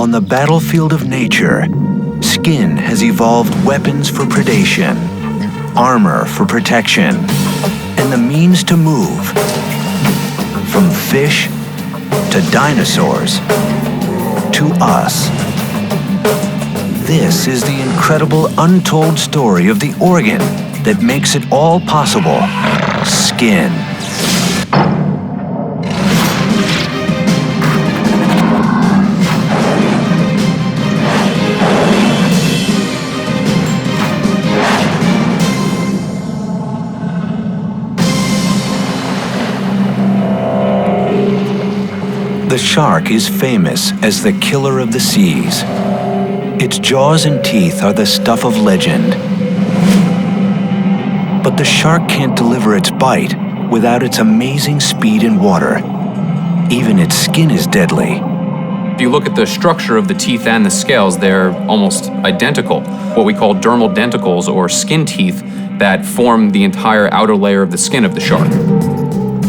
On the battlefield of nature, skin has evolved weapons for predation, armor for protection, and the means to move. From fish to dinosaurs to us. This is the incredible untold story of the organ that makes it all possible: skin. The shark is famous as the killer of the seas. Its jaws and teeth are the stuff of legend. But the shark can't deliver its bite without its amazing speed in water. Even its skin is deadly. If you look at the structure of the teeth and the scales, they're almost identical. What we call dermal denticles, or skin teeth, that form the entire outer layer of the skin of the shark.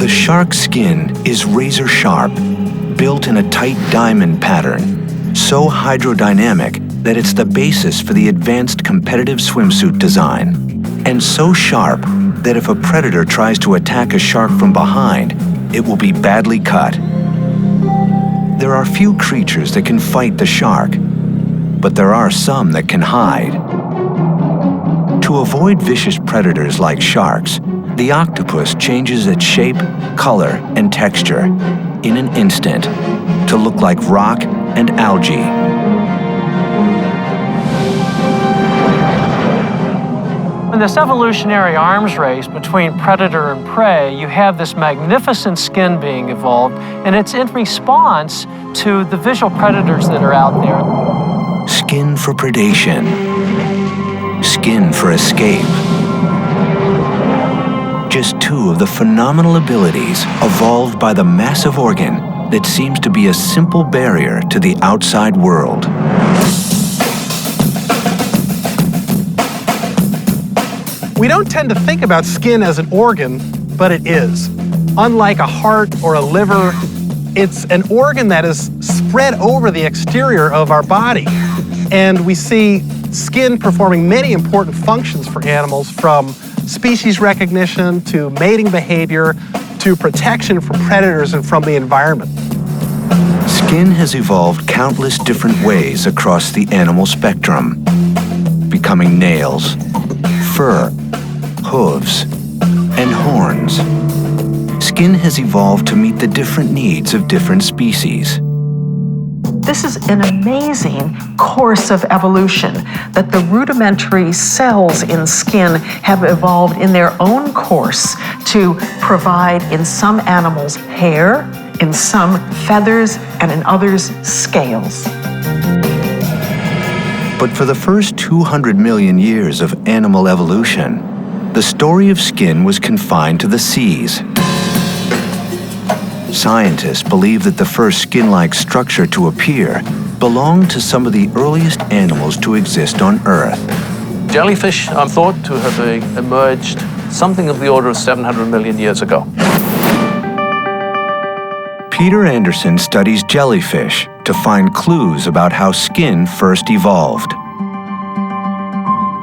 The shark's skin is razor sharp, built in a tight diamond pattern, so hydrodynamic that it's the basis for the advanced competitive swimsuit design, and so sharp that if a predator tries to attack a shark from behind, it will be badly cut. There are few creatures that can fight the shark, but there are some that can hide. To avoid vicious predators like sharks, the octopus changes its shape, color, and texture in an instant to look like rock and algae. In this evolutionary arms race between predator and prey, you have this magnificent skin being evolved, and it's in response to the visual predators that are out there. Skin for predation. Skin for escape. Just two of the phenomenal abilities evolved by the massive organ that seems to be a simple barrier to the outside world. We don't tend to think about skin as an organ, but it is. Unlike a heart or a liver, it's an organ that is spread over the exterior of our body. And we see skin performing many important functions for animals, from species recognition to mating behavior to protection from predators and from the environment. Skin has evolved countless different ways across the animal spectrum, becoming nails, fur, hooves, and horns. Skin has evolved to meet the different needs of different species. This is an amazing course of evolution, that the rudimentary cells in skin have evolved in their own course to provide, in some animals, hair, in some feathers, and in others, scales. But for the first 200 million years of animal evolution, the story of skin was confined to the seas. Scientists believe that the first skin-like structure to appear belonged to some of the earliest animals to exist on Earth. Jellyfish are thought to have emerged something of the order of 700 million years ago. Peter Anderson studies jellyfish to find clues about how skin first evolved.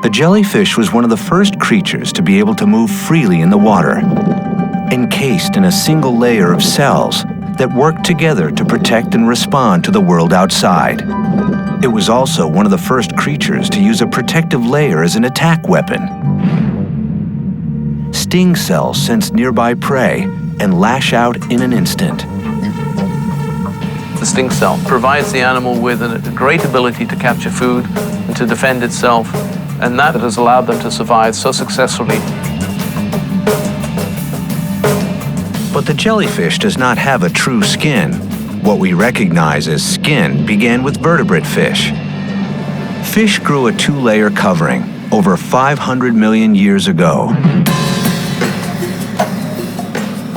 The jellyfish was one of the first creatures to be able to move freely in the water, encased in a single layer of cells that worked together to protect and respond to the world outside. It was also one of the first creatures to use a protective layer as an attack weapon. Sting cells sense nearby prey and lash out in an instant. The sting cell provides the animal with a great ability to capture food and to defend itself, and that has allowed them to survive so successfully. But the jellyfish does not have a true skin. What we recognize as skin began with vertebrate fish. Fish grew a two-layer covering over 500 million years ago.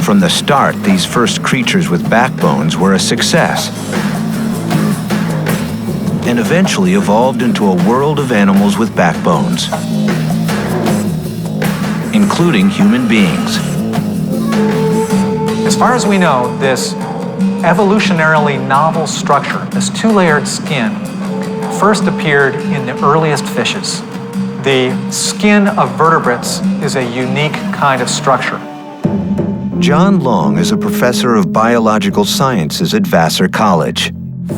From the start, these first creatures with backbones were a success, and eventually evolved into a world of animals with backbones, including human beings. As far as we know, this evolutionarily novel structure, this two-layered skin, first appeared in the earliest fishes. The skin of vertebrates is a unique kind of structure. John Long is a professor of biological sciences at Vassar College.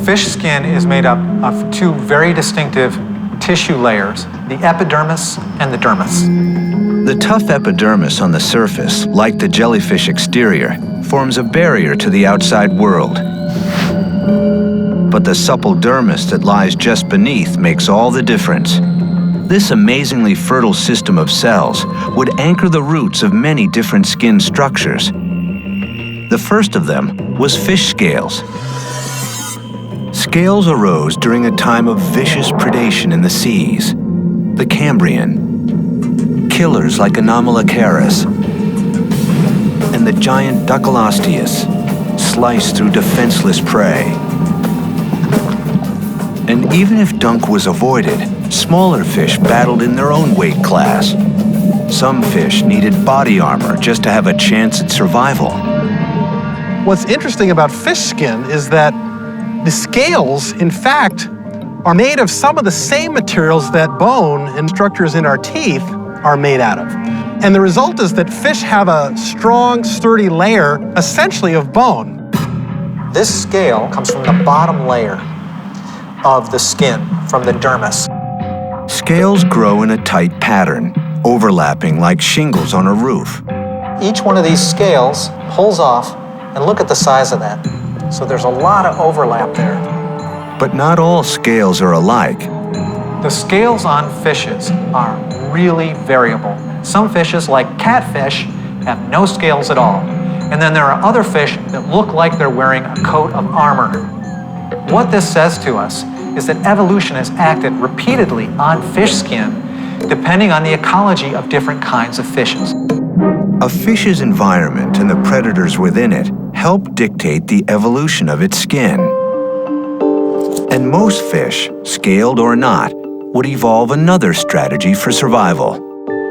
Fish skin is made up of two very distinctive tissue layers, the epidermis and the dermis. The tough epidermis on the surface, like the jellyfish exterior, forms a barrier to the outside world. But the supple dermis that lies just beneath makes all the difference. This amazingly fertile system of cells would anchor the roots of many different skin structures. The first of them was fish scales. Scales arose during a time of vicious predation in the seas. The Cambrian, killers like Anomalocaris, and the giant Ducalosteus sliced through defenseless prey. And even if dunk was avoided, smaller fish battled in their own weight class. Some fish needed body armor just to have a chance at survival. What's interesting about fish skin is that the scales, in fact, are made of some of the same materials that bone and structures in our teeth are made out of. And the result is that fish have a strong, sturdy layer, essentially of bone. This scale comes from the bottom layer of the skin, from the dermis. Scales grow in a tight pattern, overlapping like shingles on a roof. Each one of these scales pulls off, and look at the size of that. So there's a lot of overlap there. But not all scales are alike. The scales on fishes are really variable. Some fishes, like catfish, have no scales at all. And then there are other fish that look like they're wearing a coat of armor. What this says to us is that evolution has acted repeatedly on fish skin, depending on the ecology of different kinds of fishes. A fish's environment and the predators within it help dictate the evolution of its skin. And most fish, scaled or not, would evolve another strategy for survival.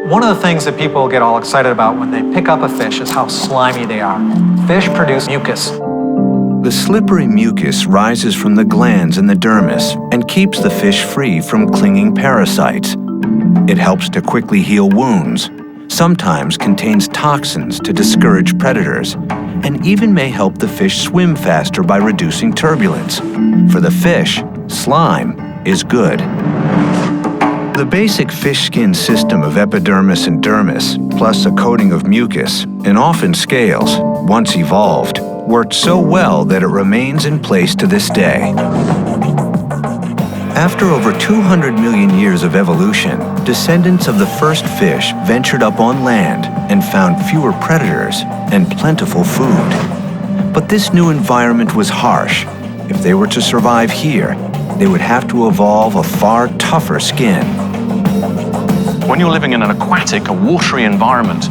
One of the things that people get all excited about when they pick up a fish is how slimy they are. Fish produce mucus. The slippery mucus rises from the glands in the dermis and keeps the fish free from clinging parasites. It helps to quickly heal wounds, sometimes contains toxins to discourage predators, and even may help the fish swim faster by reducing turbulence. For the fish, slime is good. The basic fish skin system of epidermis and dermis, plus a coating of mucus, and often scales, once evolved, worked so well that it remains in place to this day. After over 200 million years of evolution, descendants of the first fish ventured up on land and found fewer predators and plentiful food. But this new environment was harsh. If they were to survive here, they would have to evolve a far tougher skin. When you're living in an aquatic, a watery environment,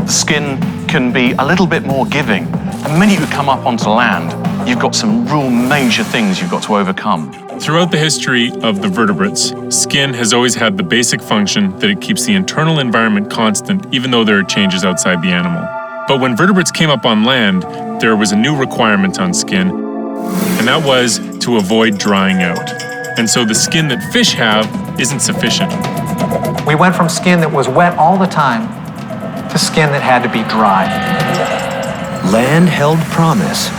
the skin can be a little bit more giving. The minute you come up onto land, you've got some real major things you've got to overcome. Throughout the history of the vertebrates, skin has always had the basic function that it keeps the internal environment constant even though there are changes outside the animal. But when vertebrates came up on land, there was a new requirement on skin, and that was to avoid drying out. And so the skin that fish have isn't sufficient. We went from skin that was wet all the time to skin that had to be dry. Land held promise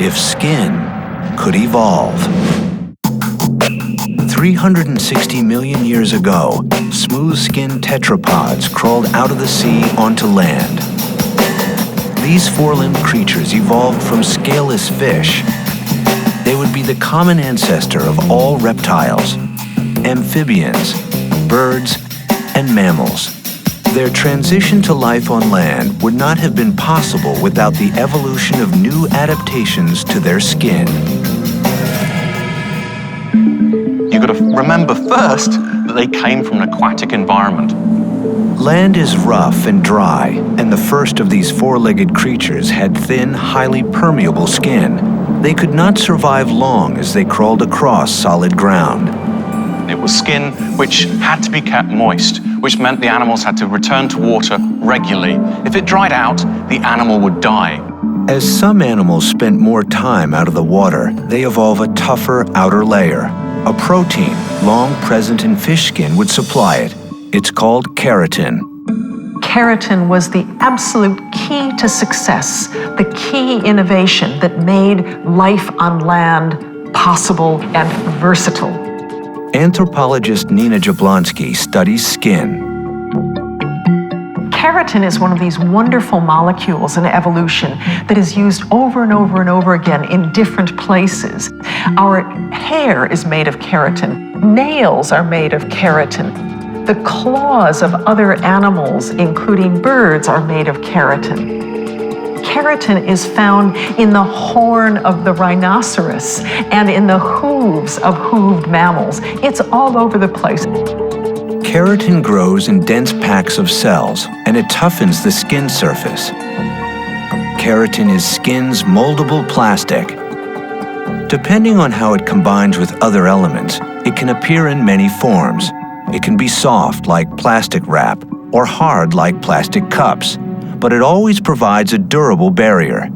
if skin could evolve. 360 million years ago, smooth-skinned tetrapods crawled out of the sea onto land. These four-limbed creatures evolved from scaleless fish. They would be the common ancestor of all reptiles, amphibians, birds, and mammals. Their transition to life on land would not have been possible without the evolution of new adaptations to their skin. You've got to remember first that they came from an aquatic environment. Land is rough and dry, and the first of these four-legged creatures had thin, highly permeable skin. They could not survive long as they crawled across solid ground. It was skin which had to be kept moist, which meant the animals had to return to water regularly. If it dried out, the animal would die. As some animals spent more time out of the water, they evolve a tougher outer layer. A protein, long present in fish skin, would supply it. It's called keratin. Keratin was the absolute key to success, the key innovation that made life on land possible and versatile. Anthropologist Nina Jablonski studies skin. Keratin is one of these wonderful molecules in evolution that is used over and over and over again in different places. Our hair is made of keratin. Nails are made of keratin. The claws of other animals, including birds, are made of keratin. Keratin is found in the horn of the rhinoceros and in the hooves of hooved mammals. It's all over the place. Keratin grows in dense packs of cells, and it toughens the skin surface. Keratin is skin's moldable plastic. Depending on how it combines with other elements, it can appear in many forms. It can be soft, like plastic wrap, or hard, like plastic cups, but it always provides a durable barrier.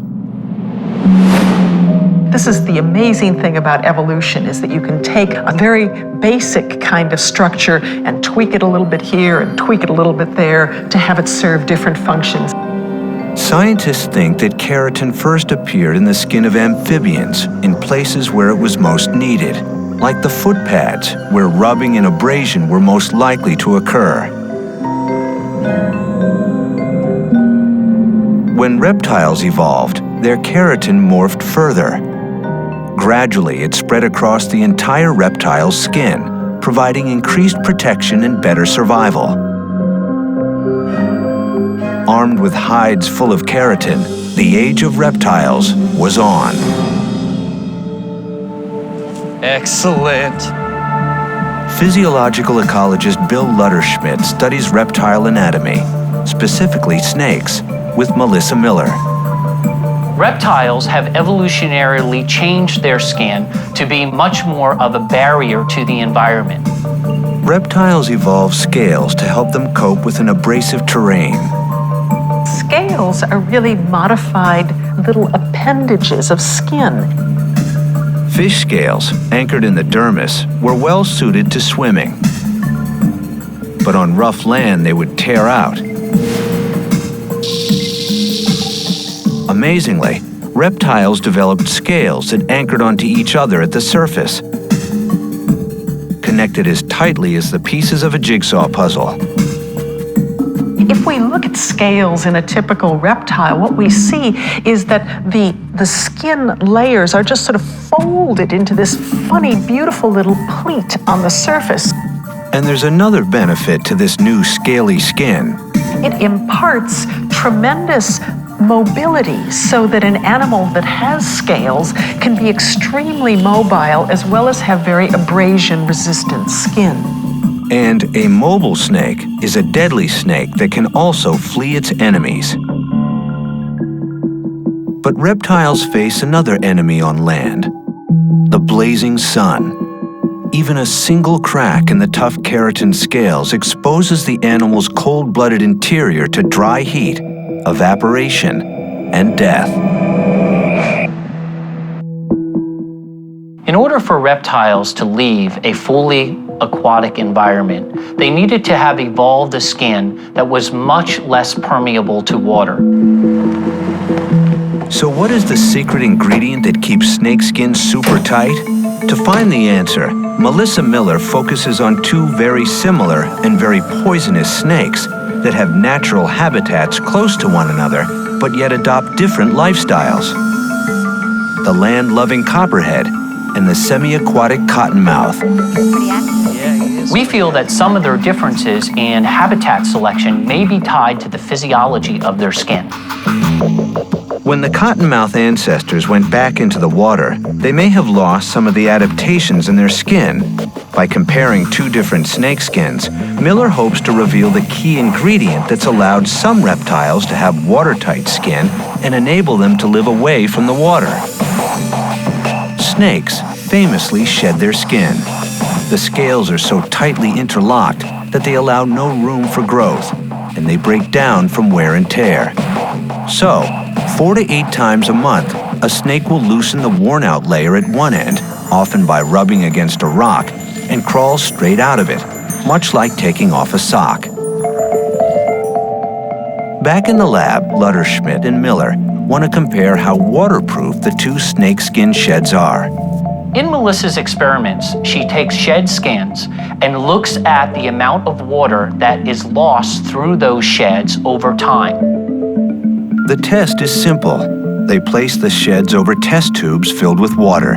This is the amazing thing about evolution, is that you can take a very basic kind of structure and tweak it a little bit here and tweak it a little bit there to have it serve different functions. Scientists think that keratin first appeared in the skin of amphibians in places where it was most needed, like the foot pads, where rubbing and abrasion were most likely to occur. When reptiles evolved, their keratin morphed further. Gradually, it spread across the entire reptile's skin, providing increased protection and better survival. Armed with hides full of keratin, the age of reptiles was on. Excellent. Physiological ecologist Bill Lutterschmidt studies reptile anatomy, specifically snakes, with Melissa Miller. Reptiles have evolutionarily changed their skin to be much more of a barrier to the environment. Reptiles evolve scales to help them cope with an abrasive terrain. Scales are really modified little appendages of skin. Fish scales, anchored in the dermis, were well suited to swimming. But on rough land, they would tear out. Amazingly, reptiles developed scales that anchored onto each other at the surface, connected as tightly as the pieces of a jigsaw puzzle. If we look at scales in a typical reptile, what we see is that the skin layers are just sort of folded into this funny, beautiful little pleat on the surface. And there's another benefit to this new scaly skin. It imparts tremendous mobility so that an animal that has scales can be extremely mobile as well as have very abrasion-resistant skin. And a mobile snake is a deadly snake that can also flee its enemies. But reptiles face another enemy on land, the blazing sun. Even a single crack in the tough keratin scales exposes the animal's cold-blooded interior to dry heat, evaporation, and death. In order for reptiles to leave a fully aquatic environment, they needed to have evolved a skin that was much less permeable to water. So what is the secret ingredient that keeps snake skin super tight? To find the answer, Melissa Miller focuses on two very similar and very poisonous snakes that have natural habitats close to one another, but yet adopt different lifestyles. The land-loving copperhead and the semi-aquatic cottonmouth. We feel that some of their differences in habitat selection may be tied to the physiology of their skin. When the cottonmouth ancestors went back into the water, they may have lost some of the adaptations in their skin. By comparing two different snake skins, Miller hopes to reveal the key ingredient that's allowed some reptiles to have watertight skin and enable them to live away from the water. Snakes famously shed their skin. The scales are so tightly interlocked that they allow no room for growth, and they break down from wear and tear. So, 4 to 8 times a month, a snake will loosen the worn-out layer at one end, often by rubbing against a rock, and crawl straight out of it, much like taking off a sock. Back in the lab, Lutterschmidt and Miller want to compare how waterproof the two snakeskin sheds are. In Melissa's experiments, she takes shed scans and looks at the amount of water that is lost through those sheds over time. The test is simple. They place the sheds over test tubes filled with water.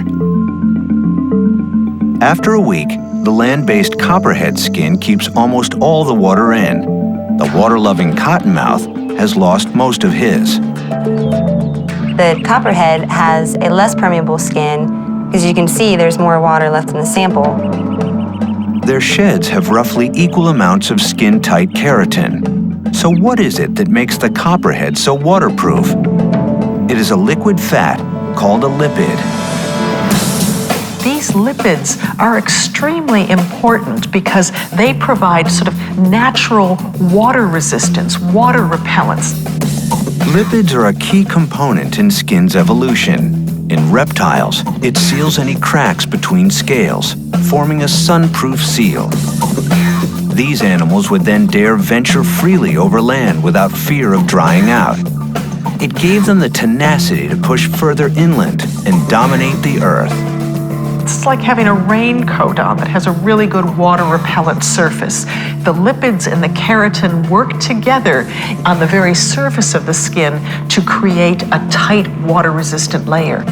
After a week, the land-based copperhead skin keeps almost all the water in. The water-loving cottonmouth has lost most of his. The copperhead has a less permeable skin. As you can see, there's more water left in the sample. Their sheds have roughly equal amounts of skin-tight keratin. So what is it that makes the copperhead so waterproof? It is a liquid fat called a lipid. These lipids are extremely important because they provide sort of natural water resistance, water repellence. Lipids are a key component in skin's evolution. In reptiles, it seals any cracks between scales, forming a sun-proof seal. These animals would then dare venture freely over land without fear of drying out. It gave them the tenacity to push further inland and dominate the earth. It's like having a raincoat on that has a really good water repellent surface. The lipids and the keratin work together on the very surface of the skin to create a tight water-resistant layer.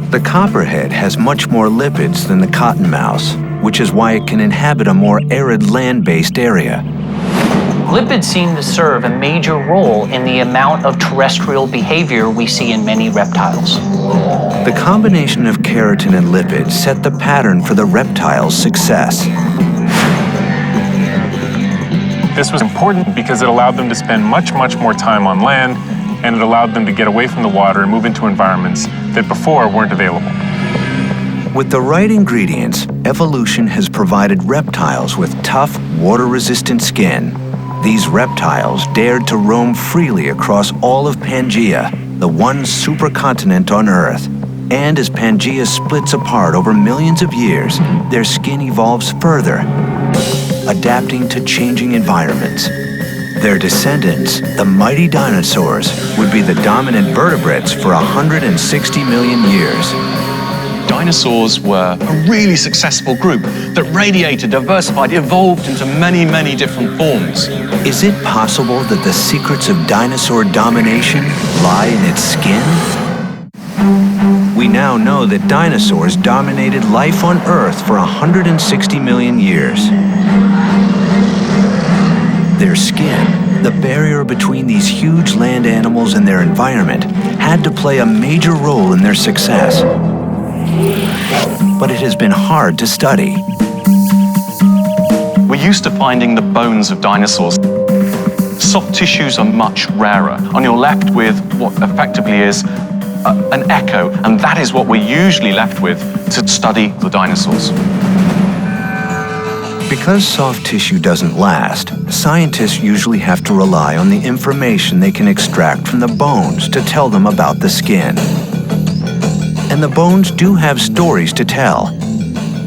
The copperhead has much more lipids than the cottonmouse, which is why it can inhabit a more arid land-based area. Lipids seem to serve a major role in the amount of terrestrial behavior we see in many reptiles. The combination of keratin and lipids set the pattern for the reptile's success. This was important because it allowed them to spend much more time on land, and it allowed them to get away from the water and move into environments that before weren't available. With the right ingredients, evolution has provided reptiles with tough, water-resistant skin. These reptiles dared to roam freely across all of Pangaea, the one supercontinent on Earth. And as Pangaea splits apart over millions of years, their skin evolves further, adapting to changing environments. Their descendants, the mighty dinosaurs, would be the dominant vertebrates for 160 million years. Dinosaurs were a really successful group that radiated, diversified, evolved into many different forms. Is it possible that the secrets of dinosaur domination lie in its skin? We now know that dinosaurs dominated life on Earth for 160 million years. Their skin, the barrier between these huge land animals and their environment, had to play a major role in their success. But it has been hard to study. We're used to finding the bones of dinosaurs. Soft tissues are much rarer, and you're left with what effectively is an echo, and that is what we're usually left with to study the dinosaurs. Because soft tissue doesn't last, scientists usually have to rely on the information they can extract from the bones to tell them about the skin. And the bones do have stories to tell.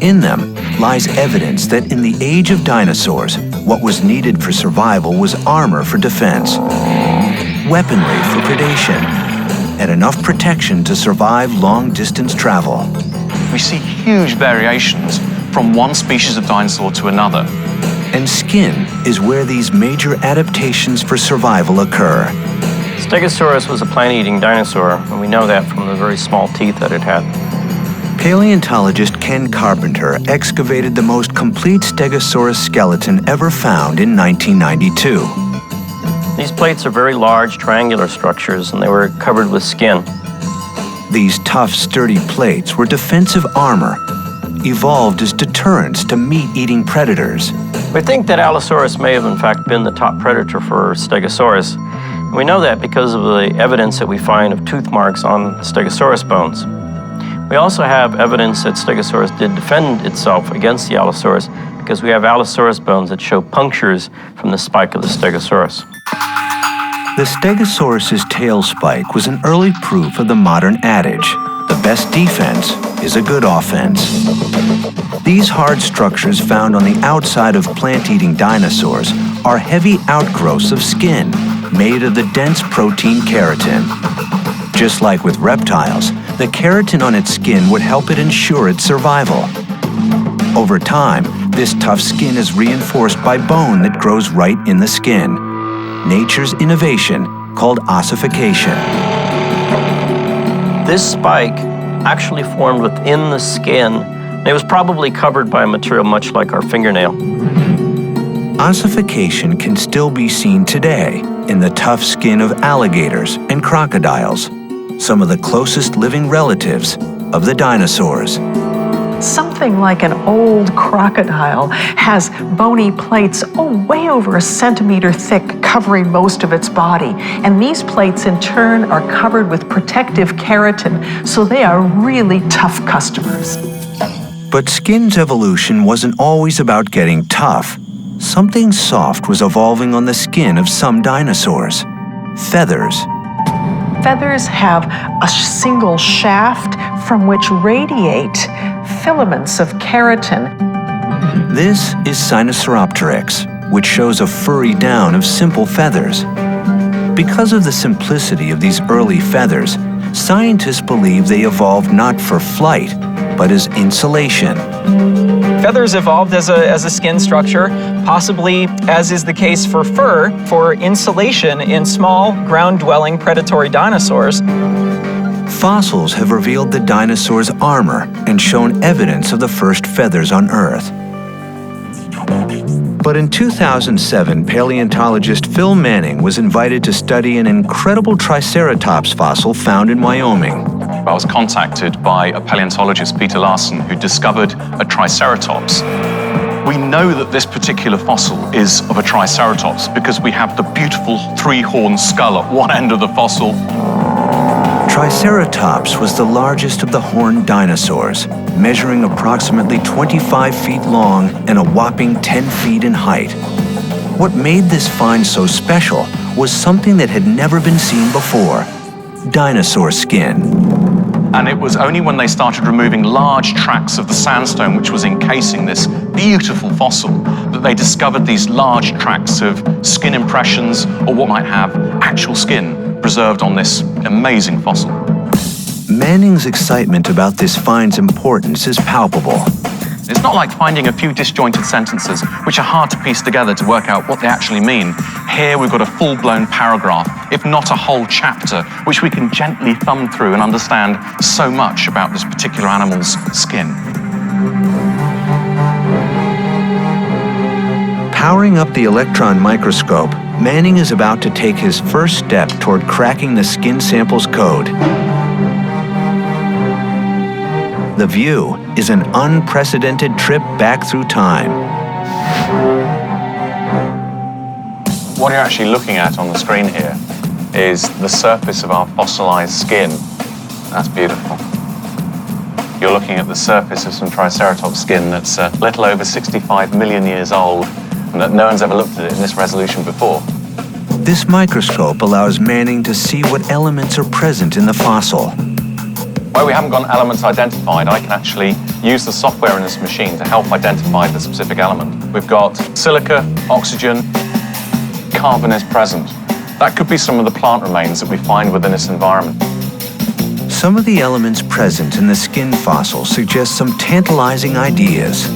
In them lies evidence that in the age of dinosaurs, what was needed for survival was armor for defense, weaponry for predation, and enough protection to survive long-distance travel. We see huge variations from one species of dinosaur to another. And skin is where these major adaptations for survival occur. Stegosaurus was a plant-eating dinosaur, and we know that from the very small teeth that it had. Paleontologist Ken Carpenter excavated the most complete Stegosaurus skeleton ever found in 1992. These plates are very large, triangular structures, and they were covered with skin. These tough, sturdy plates were defensive armor, evolved as deterrents to meat-eating predators. We think that Allosaurus may have in fact been the top predator for Stegosaurus. We know that because of the evidence that we find of tooth marks on Stegosaurus bones. We also have evidence that Stegosaurus did defend itself against the Allosaurus because we have Allosaurus bones that show punctures from the spike of the Stegosaurus. The Stegosaurus's tail spike was an early proof of the modern adage, the best defense is a good offense. These hard structures found on the outside of plant-eating dinosaurs are heavy outgrowths of skin made of the dense protein keratin. Just like with reptiles, the keratin on its skin would help it ensure its survival. Over time, this tough skin is reinforced by bone that grows right in the skin. Nature's innovation called ossification. This spike actually formed within the skin, and it was probably covered by a material much like our fingernail. Ossification can still be seen today in the tough skin of alligators and crocodiles, some of the closest living relatives of the dinosaurs. Something like an old crocodile has bony plates, way over a centimeter thick, covering most of its body. And these plates, in turn, are covered with protective keratin, so they are really tough customers. But skin's evolution wasn't always about getting tough. Something soft was evolving on the skin of some dinosaurs. Feathers. Feathers have a single shaft from which radiate filaments of keratin. This is Sinosauropteryx, which shows a furry down of simple feathers. Because of the simplicity of these early feathers, scientists believe they evolved not for flight, but as insulation. Feathers evolved as a skin structure, possibly, as is the case for fur, for insulation in small, ground-dwelling predatory dinosaurs. Fossils have revealed the dinosaurs' armor and shown evidence of the first feathers on Earth. But in 2007, paleontologist Phil Manning was invited to study an incredible Triceratops fossil found in Wyoming. I was contacted by a paleontologist, Peter Larson, who discovered a Triceratops. We know that this particular fossil is of a Triceratops because we have the beautiful three-horned skull at one end of the fossil. Triceratops was the largest of the horned dinosaurs, measuring approximately 25 feet long and a whopping 10 feet in height. What made this find so special was something that had never been seen before: dinosaur skin. And it was only when they started removing large tracts of the sandstone which was encasing this beautiful fossil that they discovered these large tracts of skin impressions, or what might have actual skin, preserved on this amazing fossil. Manning's excitement about this find's importance is palpable. It's not like finding a few disjointed sentences which are hard to piece together to work out what they actually mean. Here we've got a full-blown paragraph, if not a whole chapter, which we can gently thumb through and understand so much about this particular animal's skin. Powering up the electron microscope, Manning is about to take his first step toward cracking the skin sample's code. The view is an unprecedented trip back through time. What you're actually looking at on the screen here is the surface of our fossilized skin. That's beautiful. You're looking at the surface of some Triceratops skin that's a little over 65 million years old, and that no one's ever looked at it in this resolution before. This microscope allows Manning to see what elements are present in the fossil. Where we haven't got elements identified, I can actually use the software in this machine to help identify the specific element. We've got silica, oxygen, carbon is present. That could be some of the plant remains that we find within this environment. Some of the elements present in the skin fossil suggest some tantalizing ideas.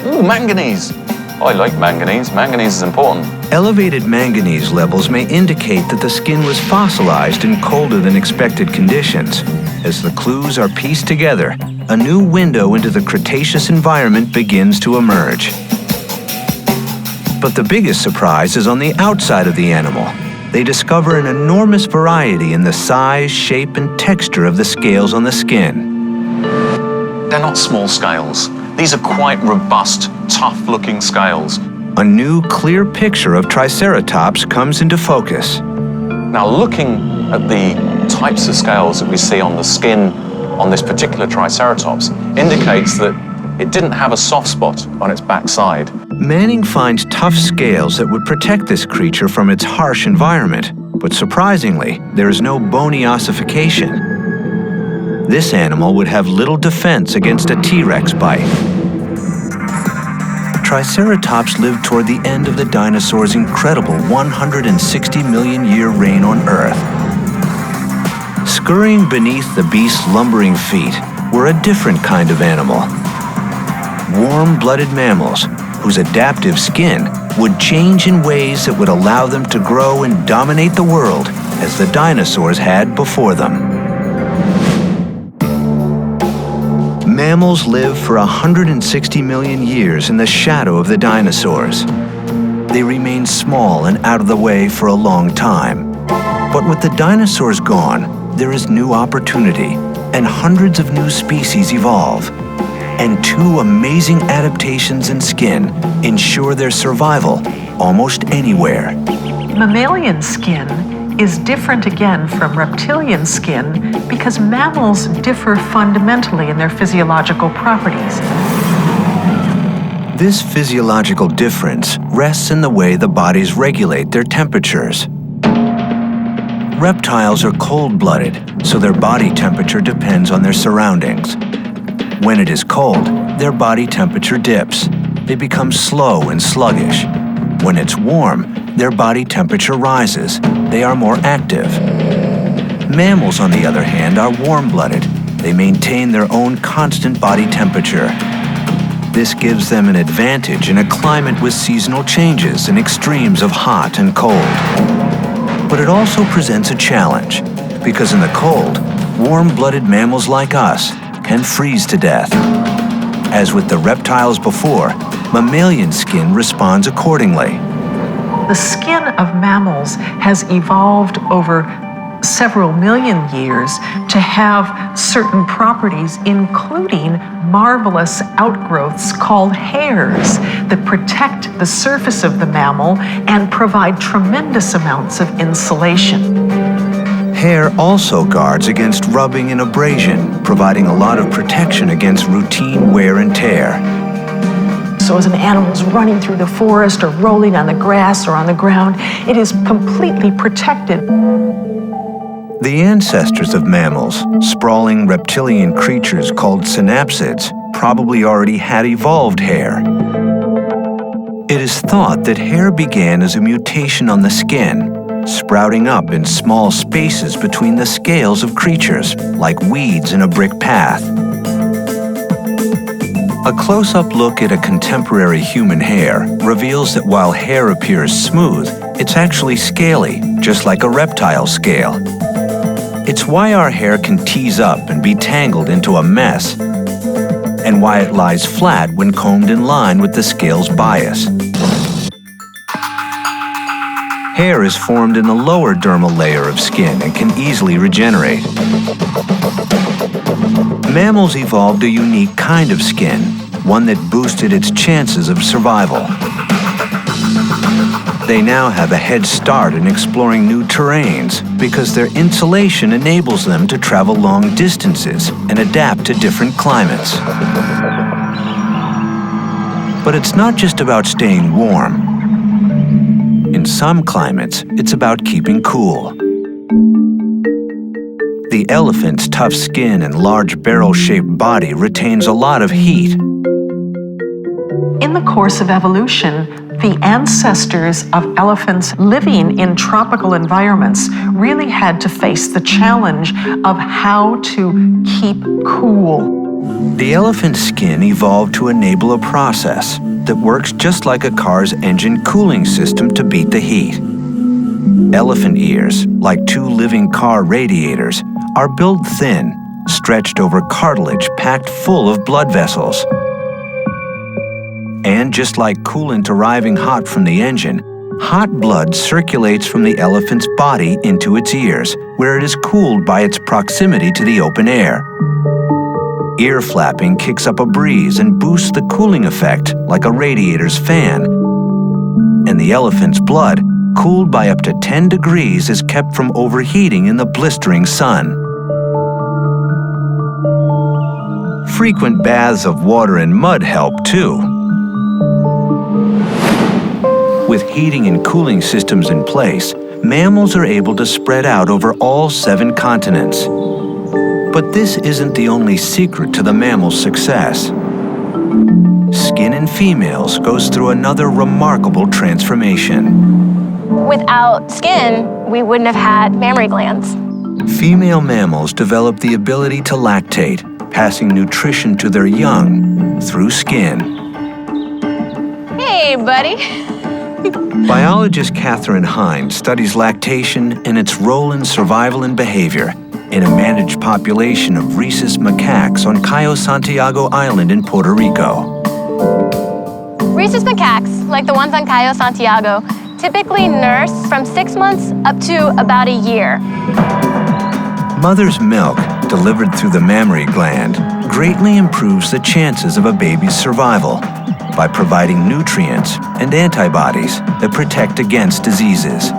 Ooh, manganese. I like manganese. Manganese is important. Elevated manganese levels may indicate that the skin was fossilized in colder than expected conditions. As the clues are pieced together, a new window into the Cretaceous environment begins to emerge. But the biggest surprise is on the outside of the animal. They discover an enormous variety in the size, shape, and texture of the scales on the skin. They're not small scales. These are quite robust, tough-looking scales. A new, clear picture of Triceratops comes into focus. Now, looking at the types of scales that we see on the skin on this particular Triceratops indicates that it didn't have a soft spot on its backside. Manning finds tough scales that would protect this creature from its harsh environment, But surprisingly, there is no bony ossification. This animal would have little defense against a T-Rex bite. Triceratops lived toward the end of the dinosaurs' incredible 160 million year reign on Earth. Scurrying beneath the beast's lumbering feet were a different kind of animal. Warm-blooded mammals whose adaptive skin would change in ways that would allow them to grow and dominate the world as the dinosaurs had before them. Mammals live for 160 million years in the shadow of the dinosaurs. They remain small and out of the way for a long time. But with the dinosaurs gone, there is new opportunity, and hundreds of new species evolve. And two amazing adaptations in skin ensure their survival almost anywhere. Mammalian skin is different again from reptilian skin because mammals differ fundamentally in their physiological properties. This physiological difference rests in the way the bodies regulate their temperatures. Reptiles are cold-blooded, so their body temperature depends on their surroundings. When it is cold, their body temperature dips. They become slow and sluggish. When it's warm, their body temperature rises. They are more active. Mammals, on the other hand, are warm-blooded. They maintain their own constant body temperature. This gives them an advantage in a climate with seasonal changes and extremes of hot and cold. But it also presents a challenge, because in the cold, warm-blooded mammals like us can freeze to death. As with the reptiles before, mammalian skin responds accordingly. The skin of mammals has evolved over several million years to have certain properties, including marvelous outgrowths called hairs that protect the surface of the mammal and provide tremendous amounts of insulation. Hair also guards against rubbing and abrasion, providing a lot of protection against routine wear and tear. So as an animal's running through the forest or rolling on the grass or on the ground, it is completely protected. The ancestors of mammals, sprawling reptilian creatures called synapsids, probably already had evolved hair. It is thought that hair began as a mutation on the skin, sprouting up in small spaces between the scales of creatures, like weeds in a brick path. A close-up look at a contemporary human hair reveals that while hair appears smooth, it's actually scaly, just like a reptile scale. It's why our hair can tease up and be tangled into a mess, and why it lies flat when combed in line with the scale's bias. Hair is formed in the lower dermal layer of skin and can easily regenerate. Mammals evolved a unique kind of skin, one that boosted its chances of survival. They now have a head start in exploring new terrains because their insulation enables them to travel long distances and adapt to different climates. But it's not just about staying warm. In some climates, it's about keeping cool. The elephant's tough skin and large barrel-shaped body retains a lot of heat. In the course of evolution, the ancestors of elephants living in tropical environments really had to face the challenge of how to keep cool. The elephant's skin evolved to enable a process that works just like a car's engine cooling system to beat the heat. Elephant ears, like two living car radiators, are built thin, stretched over cartilage packed full of blood vessels. And just like coolant arriving hot from the engine, hot blood circulates from the elephant's body into its ears, where it is cooled by its proximity to the open air. Ear flapping kicks up a breeze and boosts the cooling effect like a radiator's fan. And the elephant's blood, cooled by up to 10 degrees, is kept from overheating in the blistering sun. Frequent baths of water and mud help too. With heating and cooling systems in place, mammals are able to spread out over all 7 continents. But this isn't the only secret to the mammal's success. Skin in females goes through another remarkable transformation. Without skin, we wouldn't have had mammary glands. Female mammals develop the ability to lactate, passing nutrition to their young through skin. Hey, buddy. Biologist Catherine Hind studies lactation and its role in survival and behavior in a managed population of rhesus macaques on Cayo Santiago Island in Puerto Rico. Rhesus macaques, like the ones on Cayo Santiago, typically nurse from 6 months up to about a year. Mother's milk, delivered through the mammary gland, greatly improves the chances of a baby's survival by providing nutrients and antibodies that protect against diseases.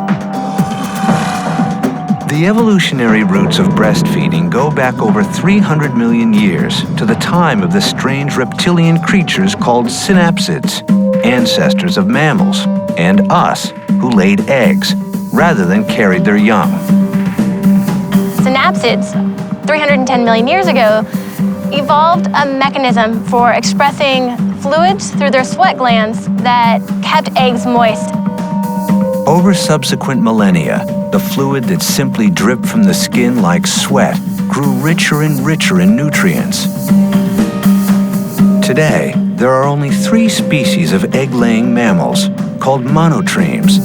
The evolutionary roots of breastfeeding go back over 300 million years to the time of the strange reptilian creatures called synapsids, ancestors of mammals, and us, who laid eggs rather than carried their young. Synapsids, 310 million years ago, evolved a mechanism for expressing fluids through their sweat glands that kept eggs moist. Over subsequent millennia, the fluid that simply dripped from the skin like sweat grew richer and richer in nutrients. Today, there are only 3 species of egg-laying mammals called monotremes.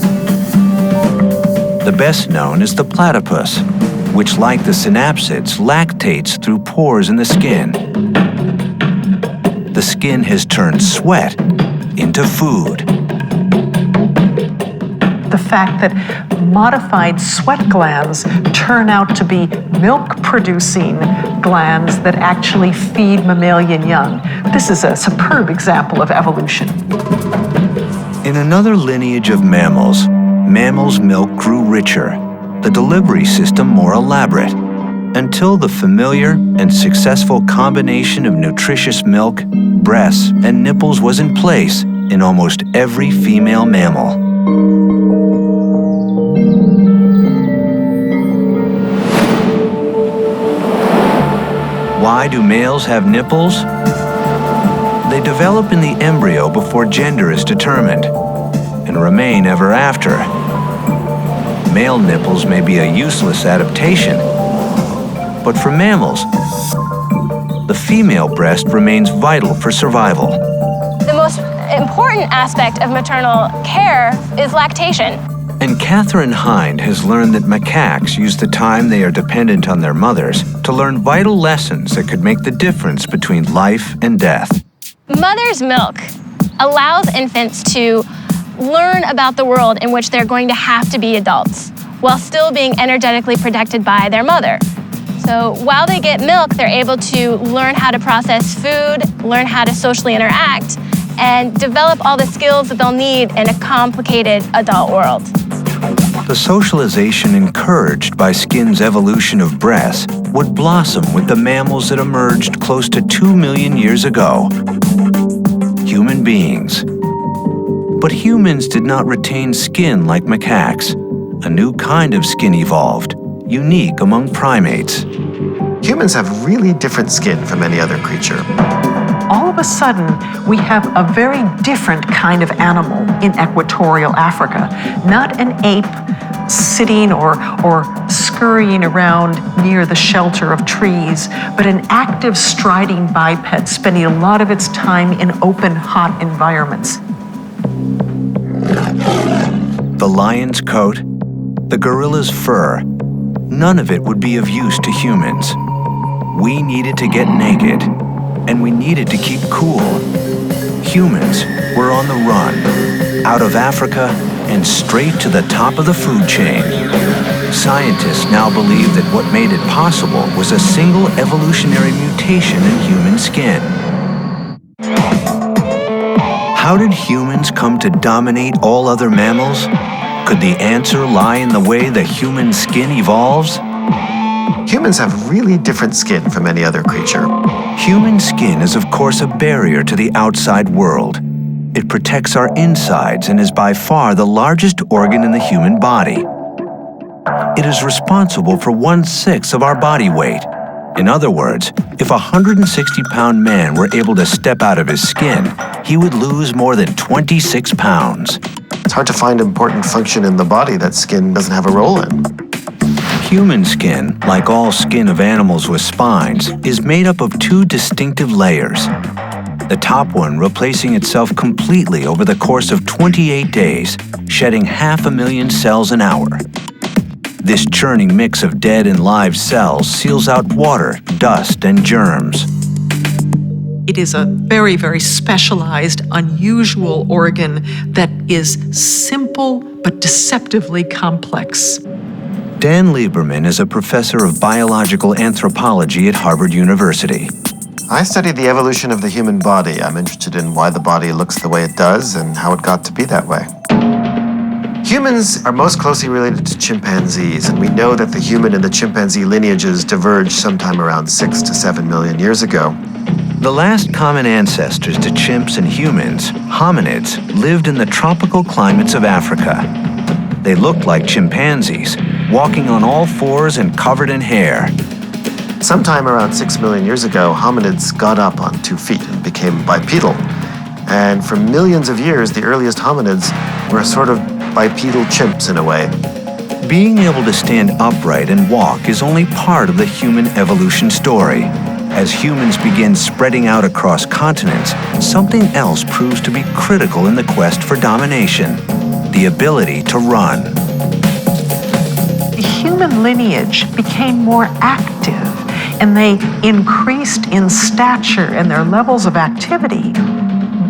The best known is the platypus, which, like the synapsids, lactates through pores in the skin. The skin has turned sweat into food. The fact that modified sweat glands turn out to be milk-producing glands that actually feed mammalian young. This is a superb example of evolution. In another lineage of mammals, mammals' milk grew richer, the delivery system more elaborate, until the familiar and successful combination of nutritious milk, breasts, and nipples was in place in almost every female mammal. Why do males have nipples? They develop in the embryo before gender is determined and remain ever after. Male nipples may be a useless adaptation, but for mammals, the female breast remains vital for survival. The most important aspect of maternal care is lactation. And Catherine Hind has learned that macaques use the time they are dependent on their mothers to learn vital lessons that could make the difference between life and death. Mother's milk allows infants to learn about the world in which they're going to have to be adults while still being energetically protected by their mother. So while they get milk, they're able to learn how to process food, learn how to socially interact, and develop all the skills that they'll need in a complicated adult world. The socialization encouraged by skin's evolution of breasts would blossom with the mammals that emerged close to 2 million years ago. Human beings. But humans did not retain skin like macaques. A new kind of skin evolved, unique among primates. Humans have really different skin from any other creature. All of a sudden, we have a very different kind of animal in equatorial Africa. Not an ape sitting or scurrying around near the shelter of trees, but an active striding biped spending a lot of its time in open, hot environments. The lion's coat, the gorilla's fur, none of it would be of use to humans. We needed to get naked, and we needed to keep cool. Humans were on the run, out of Africa and straight to the top of the food chain. Scientists now believe that what made it possible was a single evolutionary mutation in human skin. How did humans come to dominate all other mammals? Could the answer lie in the way the human skin evolves? Humans have really different skin from any other creature. Human skin is, of course, a barrier to the outside world. It protects our insides and is by far the largest organ in the human body. it is responsible for 1/6 of our body weight. In other words, if a 160-pound man were able to step out of his skin, he would lose more than 26 pounds. It's hard to find important function in the body that skin doesn't have a role in. Human skin, like all skin of animals with spines, is made up of 2 distinctive layers. The top one replacing itself completely over the course of 28 days, shedding 500,000 cells an hour. This churning mix of dead and live cells seals out water, dust, and germs. It is a very, very specialized, unusual organ that is simple but deceptively complex. Dan Lieberman is a professor of biological anthropology at Harvard University. I study the evolution of the human body. I'm interested in why the body looks the way it does and how it got to be that way. Humans are most closely related to chimpanzees, and we know that the human and the chimpanzee lineages diverged sometime around 6 to 7 million years ago. The last common ancestors to chimps and humans, hominids, lived in the tropical climates of Africa. They looked like chimpanzees, walking on all fours and covered in hair. Sometime around 6 million years ago, hominids got up on 2 feet and became bipedal. And for millions of years, the earliest hominids were sort of bipedal chimps in a way. Being able to stand upright and walk is only part of the human evolution story. As humans begin spreading out across continents, something else proves to be critical in the quest for domination: the ability to run. The human lineage became more active, and they increased in stature and their levels of activity.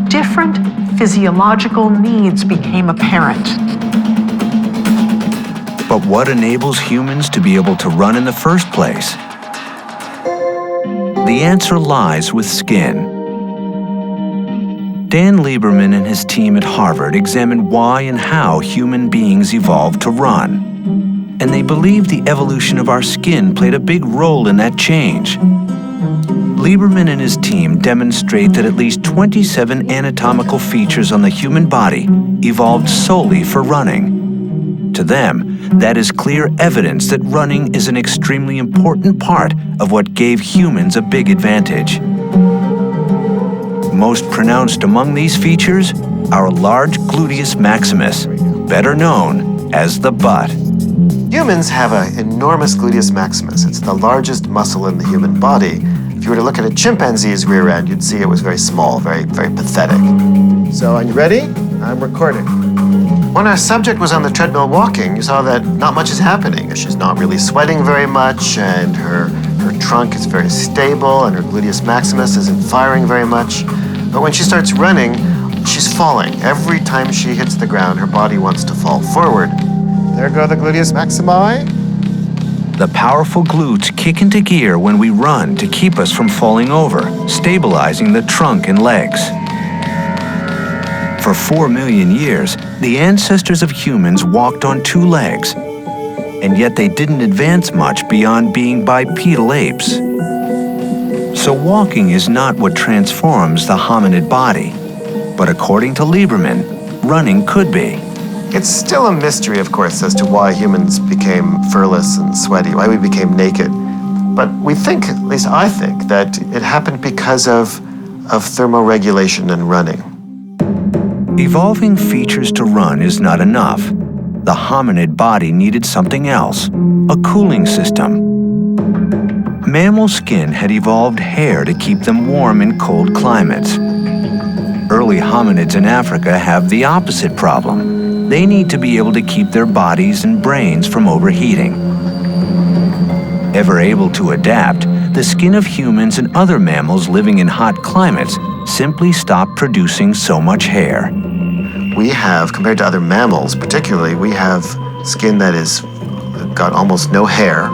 Different physiological needs became apparent. But what enables humans to be able to run in the first place? The answer lies with skin. Dan Lieberman and his team at Harvard examined why and how human beings evolved to run. And they believe the evolution of our skin played a big role in that change. Lieberman and his team demonstrate that at least 27 anatomical features on the human body evolved solely for running. To them, that is clear evidence that running is an extremely important part of what gave humans a big advantage. Most pronounced among these features, our large gluteus maximus, better known as the butt. Humans have an enormous gluteus maximus. It's the largest muscle in the human body. If you were to look at a chimpanzee's rear end, you'd see it was very small, very, very pathetic. So, are you ready? I'm recording. When our subject was on the treadmill walking, you saw that not much is happening. She's not really sweating very much, and her trunk is very stable, and her gluteus maximus isn't firing very much. But when she starts running, she's falling. Every time she hits the ground, her body wants to fall forward. There go the gluteus maximi. The powerful glutes kick into gear when we run to keep us from falling over, stabilizing the trunk and legs. For 4 million years, the ancestors of humans walked on 2 legs, and yet they didn't advance much beyond being bipedal apes. So walking is not what transforms the hominid body, but according to Lieberman, running could be. It's still a mystery, of course, as to why humans became furless and sweaty, why we became naked. But we think, at least I think, that it happened because of thermoregulation and running. Evolving features to run is not enough. The hominid body needed something else, a cooling system. Mammal skin had evolved hair to keep them warm in cold climates. Early hominids in Africa have the opposite problem. They need to be able to keep their bodies and brains from overheating. Ever able to adapt, the skin of humans and other mammals living in hot climates simply stop producing so much hair. We have, compared to other mammals particularly, we have skin that is got almost no hair.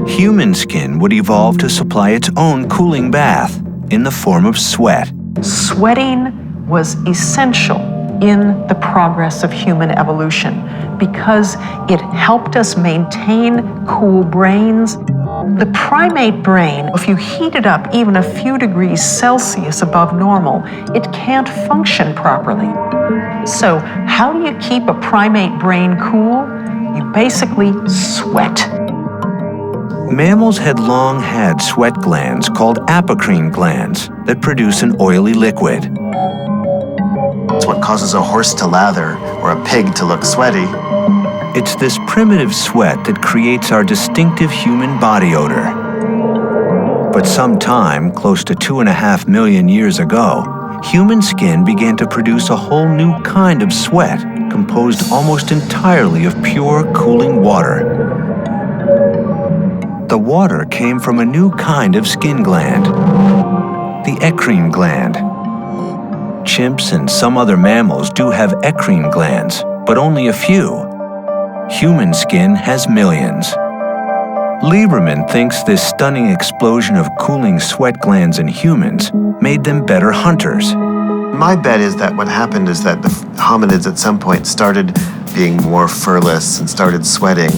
Human skin would evolve to supply its own cooling bath in the form of sweat. Sweating was essential in the progress of human evolution because it helped us maintain cool brains. The primate brain, if you heat it up even a few degrees Celsius above normal, it can't function properly. So how do you keep a primate brain cool? You basically sweat. Mammals had long had sweat glands called apocrine glands that produce an oily liquid. It's what causes a horse to lather or a pig to look sweaty. It's this primitive sweat that creates our distinctive human body odor. But sometime, close to 2.5 million years ago, human skin began to produce a whole new kind of sweat composed almost entirely of pure, cooling water. The water came from a new kind of skin gland, the eccrine gland. Chimps and some other mammals do have eccrine glands, but only a few. Human skin has millions. Lieberman thinks this stunning explosion of cooling sweat glands in humans made them better hunters. My bet is that what happened is that the hominids at some point started being more furless and started sweating,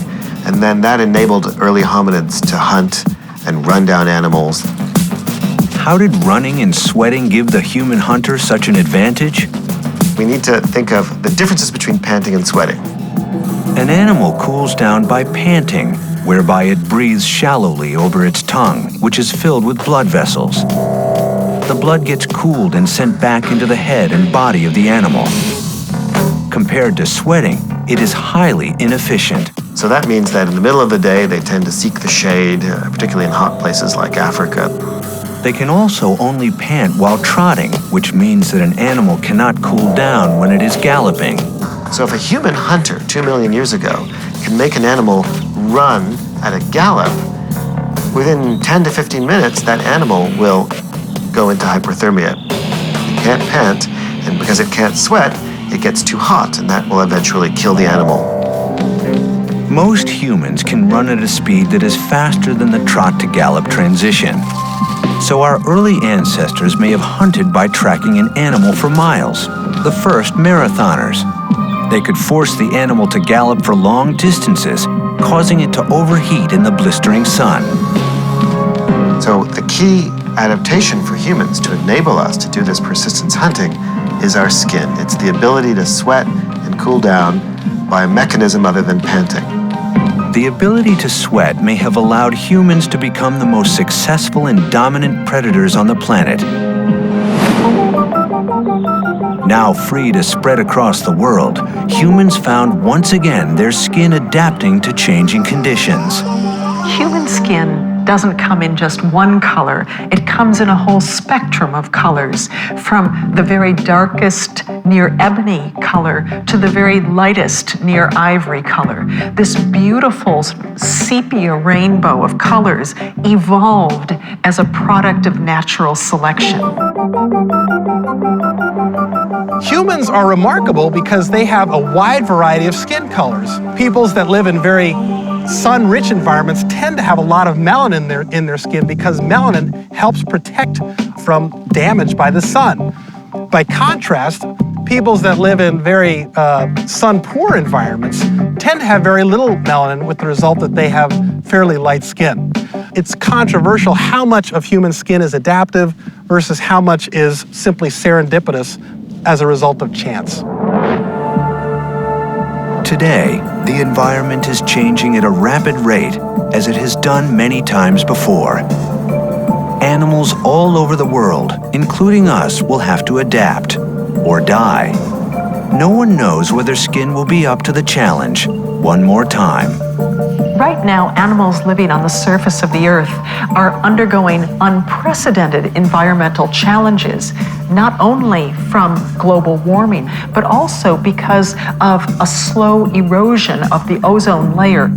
and then that enabled early hominids to hunt and run down animals. How did running and sweating give the human hunter such an advantage? We need to think of the differences between panting and sweating. An animal cools down by panting, whereby it breathes shallowly over its tongue, which is filled with blood vessels. The blood gets cooled and sent back into the head and body of the animal. Compared to sweating, it is highly inefficient. So that means that in the middle of the day, they tend to seek the shade, particularly in hot places like Africa. They can also only pant while trotting, which means that an animal cannot cool down when it is galloping. So if a human hunter 2 million years ago can make an animal run at a gallop, within 10 to 15 minutes, that animal will go into hyperthermia. It can't pant, and because it can't sweat, it gets too hot, and that will eventually kill the animal. Most humans can run at a speed that is faster than the trot to gallop transition. So our early ancestors may have hunted by tracking an animal for miles, the first marathoners. They could force the animal to gallop for long distances, causing it to overheat in the blistering sun. So the key adaptation for humans to enable us to do this persistence hunting is our skin. It's the ability to sweat and cool down by a mechanism other than panting. The ability to sweat may have allowed humans to become the most successful and dominant predators on the planet. Now free to spread across the world, humans found once again their skin adapting to changing conditions. Human skin doesn't come in just one color. It comes in a whole spectrum of colors, from the very darkest near ebony color to the very lightest near ivory color. This beautiful sepia rainbow of colors evolved as a product of natural selection. Humans are remarkable because they have a wide variety of skin colors. Peoples that live in very sun-rich environments tend to have a lot of melanin in their skin because melanin helps protect from damage by the sun. By contrast, peoples that live in very sun-poor environments tend to have very little melanin, with the result that they have fairly light skin. It's controversial how much of human skin is adaptive versus how much is simply serendipitous as a result of chance. Today, the environment is changing at a rapid rate, as it has done many times before. Animals all over the world, including us, will have to adapt or die. No one knows whether skin will be up to the challenge one more time. Right now, animals living on the surface of the Earth are undergoing unprecedented environmental challenges, not only from global warming, but also because of a slow erosion of the ozone layer.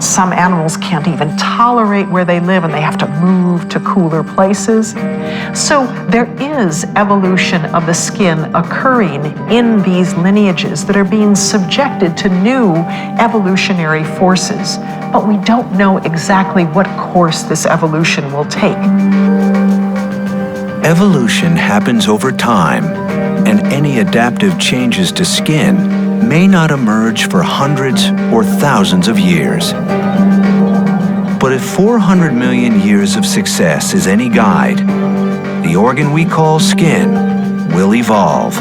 Some animals can't even tolerate where they live, and they have to move to cooler places. So there is evolution of the skin occurring in these lineages that are being subjected to new evolutionary forces. But we don't know exactly what course this evolution will take. Evolution happens over time, and any adaptive changes to skin may not emerge for hundreds or thousands of years. But if 400 million years of success is any guide, the organ we call skin will evolve.